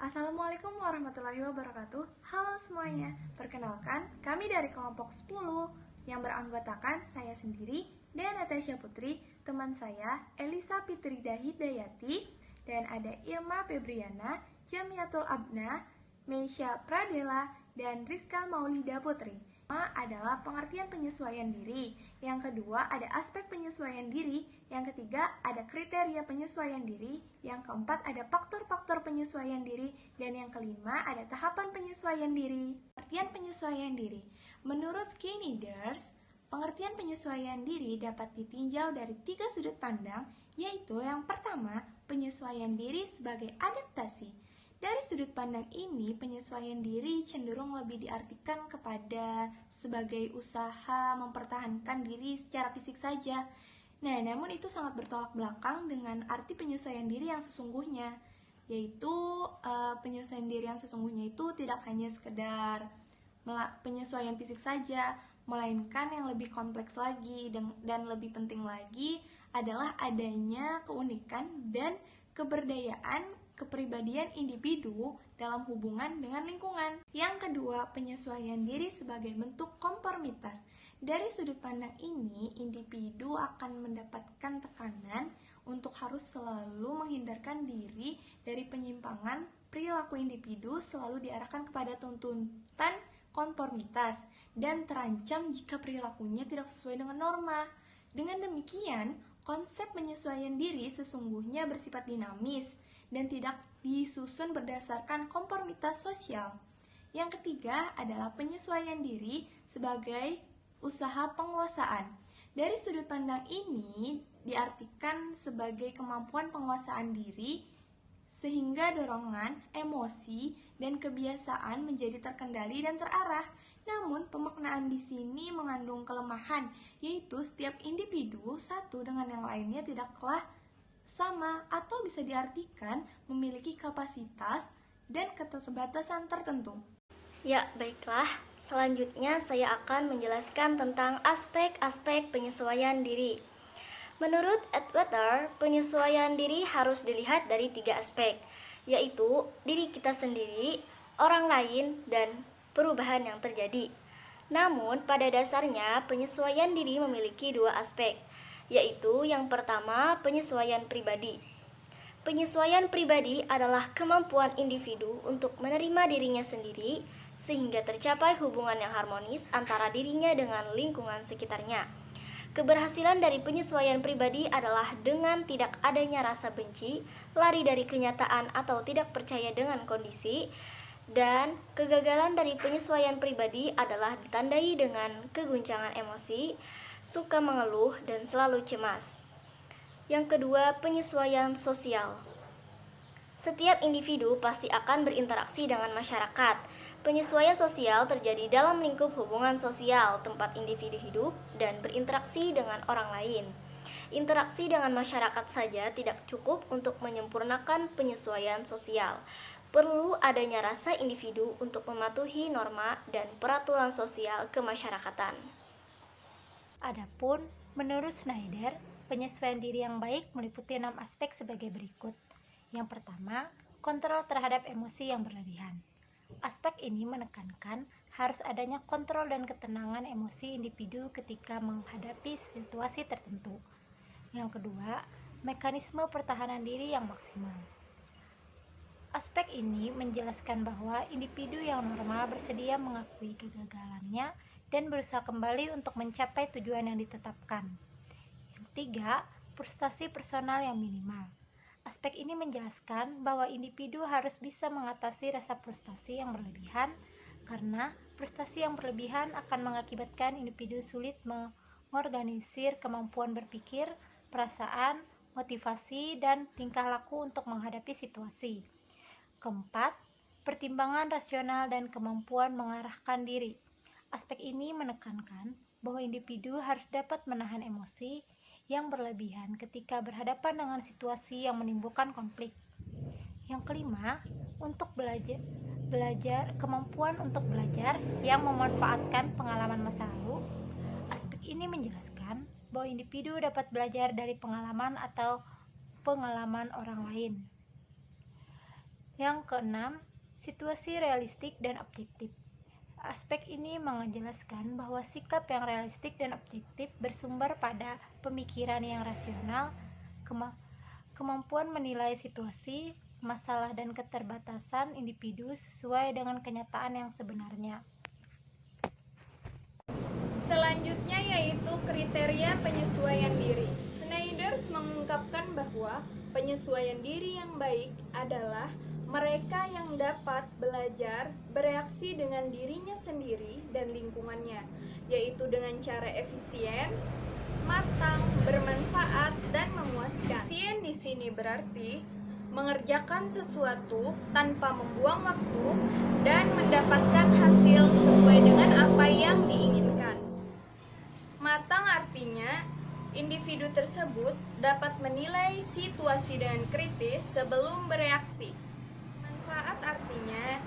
Assalamualaikum warahmatullahi wabarakatuh. Halo semuanya, perkenalkan kami dari kelompok 10 yang beranggotakan saya sendiri dan Natasha Putri, teman saya Elisa Fitrida Hidayati, dan ada Irma Febriana, Jamiatul Abna, Meisha Pradela, dan Rizka Maulida Putri. Pertama adalah pengertian penyesuaian diri, yang kedua ada aspek penyesuaian diri, yang ketiga ada kriteria penyesuaian diri, yang keempat ada faktor-faktor penyesuaian diri, dan yang kelima ada tahapan penyesuaian diri. Pengertian penyesuaian diri. Menurut Skinners, pengertian penyesuaian diri dapat ditinjau dari 3 sudut pandang, yaitu yang pertama, penyesuaian diri sebagai adaptasi. Dari sudut pandang ini, penyesuaian diri cenderung lebih diartikan kepada sebagai usaha mempertahankan diri secara fisik saja. Nah, namun itu sangat bertolak belakang dengan arti penyesuaian diri yang sesungguhnya, yaitu penyesuaian diri yang sesungguhnya itu tidak hanya sekedar penyesuaian fisik saja, melainkan yang lebih kompleks lagi dan lebih penting lagi adalah adanya keunikan dan keberdayaan kepribadian individu dalam hubungan dengan lingkungan. Yang kedua, penyesuaian diri sebagai bentuk konformitas. Dari sudut pandang ini, individu akan mendapatkan tekanan untuk harus selalu menghindarkan diri dari penyimpangan. Perilaku individu selalu diarahkan kepada tuntutan konformitas dan terancam jika perilakunya tidak sesuai dengan norma. Dengan demikian, konsep penyesuaian diri sesungguhnya bersifat dinamis dan tidak disusun berdasarkan konformitas sosial. Yang ketiga adalah penyesuaian diri sebagai usaha penguasaan. Dari sudut pandang ini diartikan sebagai kemampuan penguasaan diri sehingga dorongan, emosi, dan kebiasaan menjadi terkendali dan terarah. Namun, pemaknaan di sini mengandung kelemahan, yaitu setiap individu satu dengan yang lainnya tidaklah sama atau bisa diartikan memiliki kapasitas dan keterbatasan tertentu. Ya, baiklah. Selanjutnya saya akan menjelaskan tentang aspek-aspek penyesuaian diri. Menurut Atwater, penyesuaian diri harus dilihat dari 3 aspek, yaitu diri kita sendiri, orang lain, dan perubahan yang terjadi. Namun, pada dasarnya penyesuaian diri memiliki 2 aspek, yaitu yang pertama, penyesuaian pribadi. Penyesuaian pribadi adalah kemampuan individu untuk menerima dirinya sendiri sehingga tercapai hubungan yang harmonis antara dirinya dengan lingkungan sekitarnya. Keberhasilan dari penyesuaian pribadi adalah dengan tidak adanya rasa benci, lari dari kenyataan atau tidak percaya dengan kondisi, dan kegagalan dari penyesuaian pribadi adalah ditandai dengan keguncangan emosi, suka mengeluh, dan selalu cemas. Yang kedua, penyesuaian sosial. Setiap individu pasti akan berinteraksi dengan masyarakat. Penyesuaian sosial terjadi dalam lingkup hubungan sosial tempat individu hidup dan berinteraksi dengan orang lain. Interaksi dengan masyarakat saja tidak cukup untuk menyempurnakan penyesuaian sosial. Perlu adanya rasa individu untuk mematuhi norma dan peraturan sosial kemasyarakatan. Adapun, menurut Schneider, penyesuaian diri yang baik meliputi 6 aspek sebagai berikut. Yang pertama, kontrol terhadap emosi yang berlebihan. Aspek ini menekankan harus adanya kontrol dan ketenangan emosi individu ketika menghadapi situasi tertentu. Yang kedua, mekanisme pertahanan diri yang maksimal. Aspek ini menjelaskan bahwa individu yang normal bersedia mengakui kegagalannya dan berusaha kembali untuk mencapai tujuan yang ditetapkan. Yang ketiga, frustasi personal yang minimal. Aspek ini menjelaskan bahwa individu harus bisa mengatasi rasa frustasi yang berlebihan karena frustasi yang berlebihan akan mengakibatkan individu sulit mengorganisir kemampuan berpikir, perasaan, motivasi, dan tingkah laku untuk menghadapi situasi. Keempat, pertimbangan rasional dan kemampuan mengarahkan diri. Aspek ini menekankan bahwa individu harus dapat menahan emosi yang berlebihan ketika berhadapan dengan situasi yang menimbulkan konflik. Yang kelima, untuk kemampuan untuk belajar yang memanfaatkan pengalaman masa lalu. Aspek ini menjelaskan bahwa individu dapat belajar dari pengalaman atau pengalaman orang lain. Yang keenam, situasi realistik dan objektif. Aspek ini menjelaskan bahwa sikap yang realistik dan objektif bersumber pada pemikiran yang rasional, kemampuan menilai situasi, masalah dan keterbatasan individu sesuai dengan kenyataan yang sebenarnya. Selanjutnya yaitu kriteria penyesuaian diri. Snyder mengungkapkan bahwa penyesuaian diri yang baik adalah mereka yang dapat belajar bereaksi dengan dirinya sendiri dan lingkungannya, yaitu dengan cara efisien, matang, bermanfaat, dan memuaskan. Efisien di sini berarti mengerjakan sesuatu tanpa membuang waktu dan mendapatkan hasil sesuai dengan apa yang diinginkan. Matang artinya individu tersebut dapat menilai situasi dengan kritis sebelum bereaksi. Manfaat artinya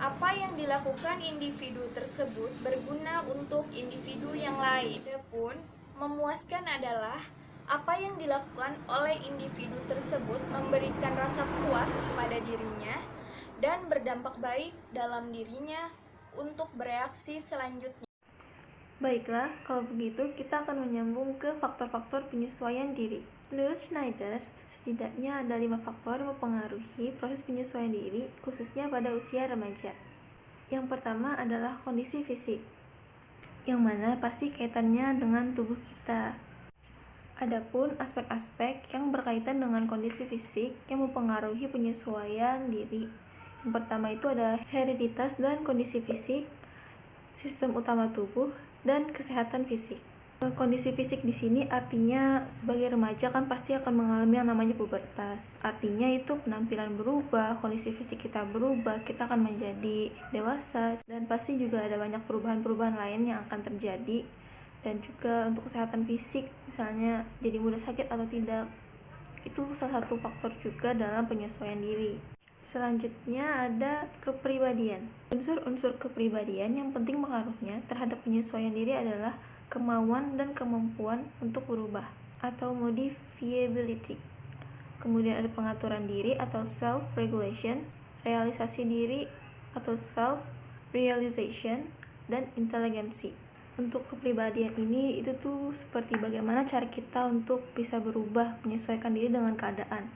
apa yang dilakukan individu tersebut berguna untuk individu yang lain. Adapun memuaskan adalah apa yang dilakukan oleh individu tersebut memberikan rasa puas pada dirinya dan berdampak baik dalam dirinya untuk bereaksi selanjutnya. Baiklah, kalau begitu kita akan menyambung ke faktor-faktor penyesuaian diri. Menurut Schneider, setidaknya ada 5 faktor yang mempengaruhi proses penyesuaian diri, khususnya pada usia remaja. Yang pertama adalah kondisi fisik, yang mana pasti kaitannya dengan tubuh kita. Adapun aspek-aspek yang berkaitan dengan kondisi fisik yang mempengaruhi penyesuaian diri. Yang pertama itu adalah hereditas dan kondisi fisik, sistem utama tubuh, dan kesehatan fisik. Kondisi fisik di sini artinya sebagai remaja kan pasti akan mengalami yang namanya pubertas. Artinya itu penampilan berubah, kondisi fisik kita berubah, kita akan menjadi dewasa, dan pasti juga ada banyak perubahan-perubahan lain yang akan terjadi. Dan juga untuk kesehatan fisik, misalnya jadi mudah sakit atau tidak, itu salah satu faktor juga dalam penyesuaian diri. Selanjutnya ada kepribadian. Unsur-unsur kepribadian yang penting pengaruhnya terhadap penyesuaian diri adalah kemauan dan kemampuan untuk berubah atau modifiability. Kemudian ada pengaturan diri atau self-regulation, realisasi diri atau self-realization, dan inteligensi. Untuk kepribadian ini itu tuh seperti bagaimana cara kita untuk bisa berubah, menyesuaikan diri dengan keadaan.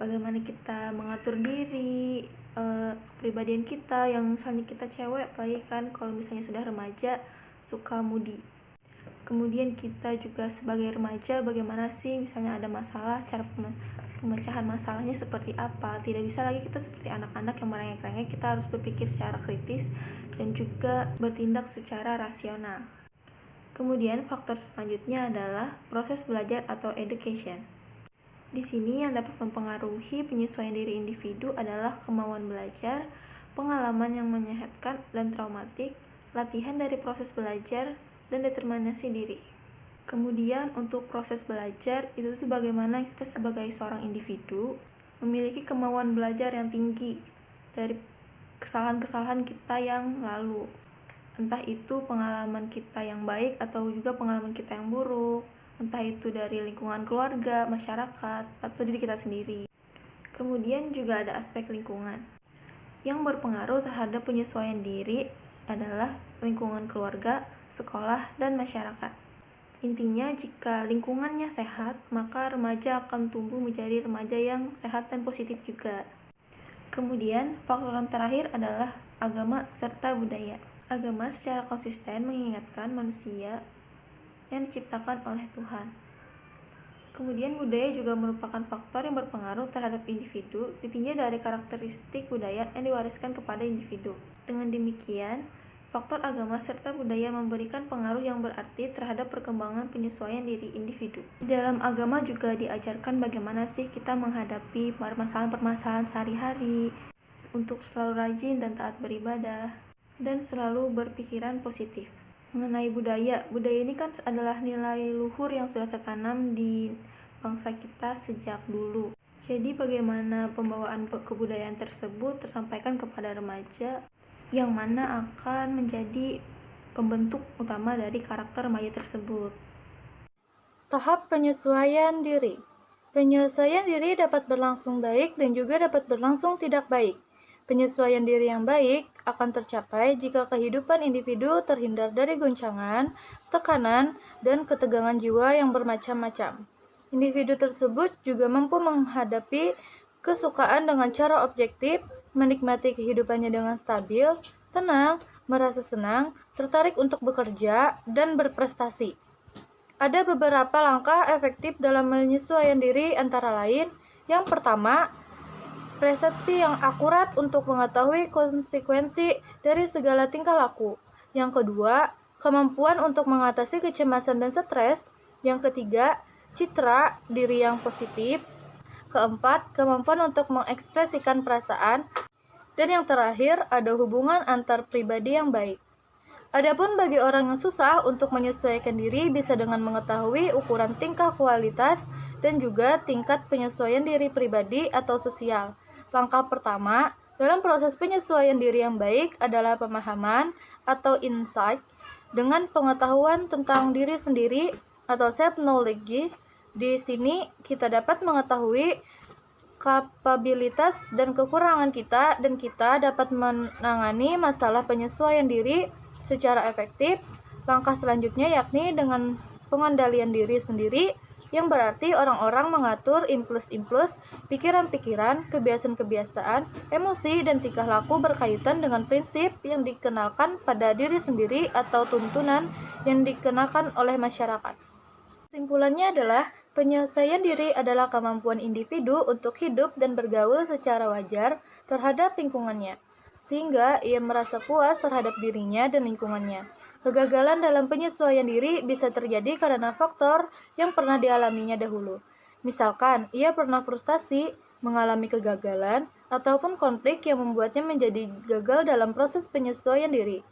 Bagaimana kita mengatur diri, kepribadian kita, yang misalnya kita cewek, apalagi kan kalau misalnya sudah remaja suka moody. Kemudian kita juga sebagai remaja bagaimana sih misalnya ada masalah, cara pemecahan masalahnya seperti apa. Tidak bisa lagi kita seperti anak-anak yang merengek-rengek, kita harus berpikir secara kritis dan juga bertindak secara rasional. Kemudian faktor selanjutnya adalah proses belajar atau education. Di sini yang dapat mempengaruhi penyesuaian diri individu adalah kemauan belajar, pengalaman yang menyehatkan dan traumatik, latihan dari proses belajar, dan determinasi diri. Kemudian untuk proses belajar itu tuh bagaimana kita sebagai seorang individu memiliki kemauan belajar yang tinggi dari kesalahan-kesalahan kita yang lalu. Entah itu pengalaman kita yang baik atau juga pengalaman kita yang buruk. Entah itu dari lingkungan keluarga, masyarakat, atau diri kita sendiri. Kemudian juga ada aspek lingkungan. Yang berpengaruh terhadap penyesuaian diri adalah lingkungan keluarga, sekolah, dan masyarakat. Intinya, jika lingkungannya sehat, maka remaja akan tumbuh menjadi remaja yang sehat dan positif juga. Kemudian, faktor yang terakhir adalah agama serta budaya. Agama secara konsisten mengingatkan manusia yang diciptakan oleh Tuhan. Kemudian budaya juga merupakan faktor yang berpengaruh terhadap individu, ditinjau dari karakteristik budaya yang diwariskan kepada individu. Dengan demikian, faktor agama serta budaya memberikan pengaruh yang berarti terhadap perkembangan penyesuaian diri individu. Di dalam agama juga diajarkan bagaimana sih kita menghadapi permasalahan-permasalahan sehari-hari, untuk selalu rajin dan taat beribadah, dan selalu berpikiran positif. Mengenai budaya ini kan adalah nilai luhur yang sudah tertanam di bangsa kita sejak dulu. Jadi bagaimana pembawaan kebudayaan tersebut tersampaikan kepada remaja, yang mana akan menjadi pembentuk utama dari karakter remaja tersebut. Tahap penyesuaian diri. Penyesuaian diri dapat berlangsung baik dan juga dapat berlangsung tidak baik. Penyesuaian diri yang baik akan tercapai jika kehidupan individu terhindar dari goncangan, tekanan, dan ketegangan jiwa yang bermacam-macam. Individu tersebut juga mampu menghadapi kesukaan dengan cara objektif, menikmati kehidupannya dengan stabil, tenang, merasa senang, tertarik untuk bekerja, dan berprestasi. Ada beberapa langkah efektif dalam penyesuaian diri antara lain. Yang pertama, persepsi yang akurat untuk mengetahui konsekuensi dari segala tingkah laku. Yang kedua, kemampuan untuk mengatasi kecemasan dan stres. Yang ketiga, citra diri yang positif. Keempat, kemampuan untuk mengekspresikan perasaan. Dan yang terakhir, ada hubungan antar pribadi yang baik. Adapun bagi orang yang susah untuk menyesuaikan diri bisa dengan mengetahui ukuran tingkah kualitas dan juga tingkat penyesuaian diri pribadi atau sosial. Langkah pertama dalam proses penyesuaian diri yang baik adalah pemahaman atau insight. Dengan pengetahuan tentang diri sendiri atau self-knowledge, di sini kita dapat mengetahui kapabilitas dan kekurangan kita dan kita dapat menangani masalah penyesuaian diri secara efektif. Langkah selanjutnya yakni dengan pengendalian diri sendiri, yang berarti orang-orang mengatur impuls-impuls, pikiran-pikiran, kebiasaan-kebiasaan, emosi, dan tingkah laku berkaitan dengan prinsip yang dikenalkan pada diri sendiri atau tuntunan yang dikenakan oleh masyarakat. Kesimpulannya adalah, penyelesaian diri adalah kemampuan individu untuk hidup dan bergaul secara wajar terhadap lingkungannya, sehingga ia merasa puas terhadap dirinya dan lingkungannya. Kegagalan dalam penyesuaian diri bisa terjadi karena faktor yang pernah dialaminya dahulu. Misalkan, ia pernah frustasi, mengalami kegagalan, ataupun konflik yang membuatnya menjadi gagal dalam proses penyesuaian diri.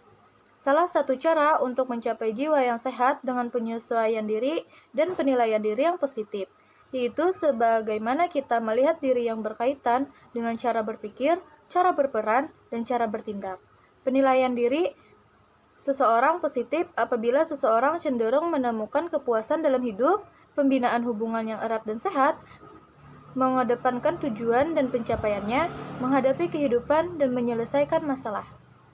Salah satu cara untuk mencapai jiwa yang sehat dengan penyesuaian diri dan penilaian diri yang positif, yaitu sebagaimana kita melihat diri yang berkaitan dengan cara berpikir, cara berperan, dan cara bertindak. Penilaian diri seseorang positif apabila seseorang cenderung menemukan kepuasan dalam hidup, pembinaan hubungan yang erat dan sehat, mengedepankan tujuan dan pencapaiannya, menghadapi kehidupan, dan menyelesaikan masalah.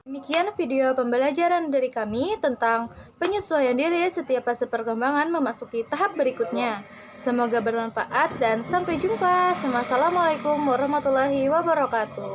Demikian video pembelajaran dari kami tentang penyesuaian diri setiap fase perkembangan memasuki tahap berikutnya. Semoga bermanfaat dan sampai jumpa. Wassalamualaikum warahmatullahi wabarakatuh.